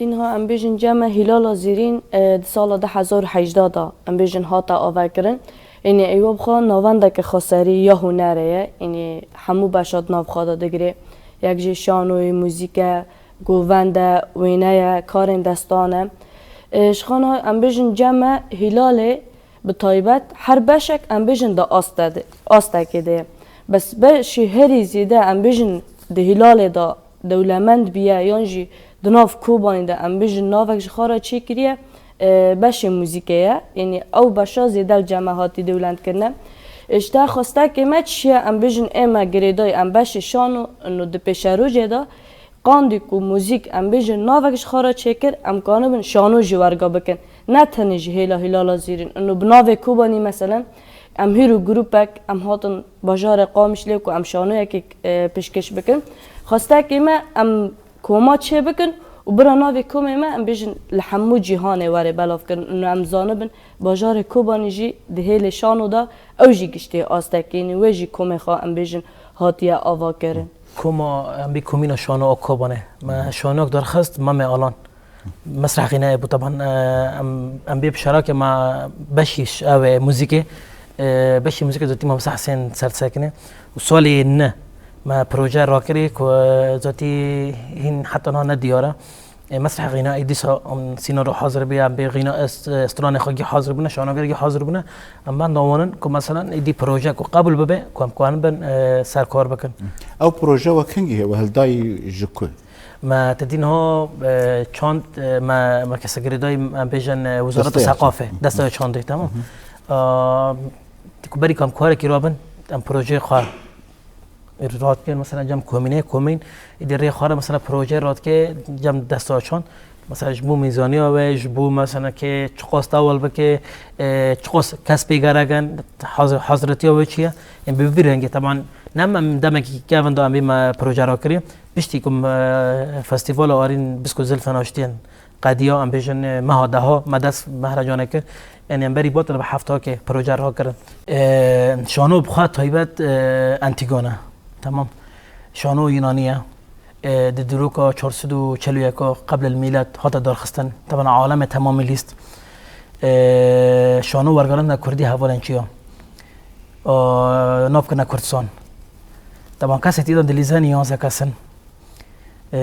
هاتینها ام بیشن جمع هلال زیرین سال 2018 دا ام بیشن هاتا آوکرن اینی ایوب خان نوانده که خسری یا هنره اینی همو باشد ناو خدا دگره یک جی شانوی موزیک گوونده وینه کارن دستانه شخانه ام بیشن جمع هلال به طایبت هر بشک ام بیشن دا آسته کده بس بشی هری زیده ام بیشن ده هلال دا دولمند بیه یانجی دناف کوبانی ده ام بیشن ناوک جخارا چی کریه بشه موزیکه یعنی او باشا زیده جماعاتی دولند کرنه اشتا خواسته که ما چیه ام بیشن اما گریدای ام بشه شانو انو ده پیشرو جدا قاندی کو موزیک ام بیشن ناوک جخارا چی کر ام کانو بن شانو جوارگا بکن نه تنجی هلا زیرین انو بناو کوبانی مثلا ام هیرو گروپک ام هاتن بازار قامش لیکو ام شانو یکی پیشکش بکن خواسته که ما ام کوما چه بکن و برا ناوی کومه ما ام بیشن لحمو جهانه واره بلاف کن انو ام زانبن بازار کوبانی جی دهیل شانو دا او جی گشته آستکینی و جی کومه خواه ام بیشن هاتیه آوا کرن کوما ام بی کومینا شانو او کوبانه ما شانو دار خست ما می آلان مسرح غنائي طبعا ام بي بشراكه مع بشيش او موسيقى بشي موسيقى ذاتي ما مسح حسين ساكنه وسولي ن ما بروجا راكري ذاتي هن حتى هنا دياره مسرح غنائي دي سينا رو حاضر بي ام بي غناء استراني خاجي حاضر بنا شانوغري حاضر بنا اما نوانن كو مثلا دي بروجا كو قبل ببه كوان بن سركار بكن او بروجا وكنجي وهل داي جكو ما تدينها چاند ما كسجرداي بيجن وزارة الثقافة دستای چانده تمام تكبري كم كواري كيرابن ام بروجي خار رات كن مثلا جم کومین اداره خار مثلا پروژه رات که جم دستای چاند مثلا جبو میزانی و جبو مثلا که چقاست اول بکه چقاست کسب گرگن حضرتی و چیه این ببرنگه طبعا نم دمکی که وند ام بیم پروژه را کردیم بشتی کم فستیوال آرین بسکو زلفن آشتین قدیا ام بیشن مهاده ها مدرس مهرجانه که یعنی ام بری باطل به هفته که پروژه را کردن شانو بخواد تایبت انتیگانه تمام شانو یونانیه دروکا 441 قبل الميلاد هذا دار خستن طبعا عالم تمام لیست شانو ورگران کردی هوالنچیا ناف کنا کردستان طبعا کسی تیدن دلیزانی 11 کسن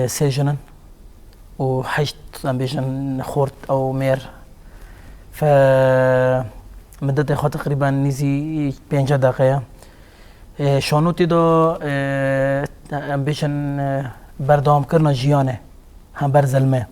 سه جنن و 8 بیشن خورد او میر ف مدت خود تقریبا نیزی 5 دقیقه شانو تیدا بیشن بردام کردن جیانه هم بر زلمه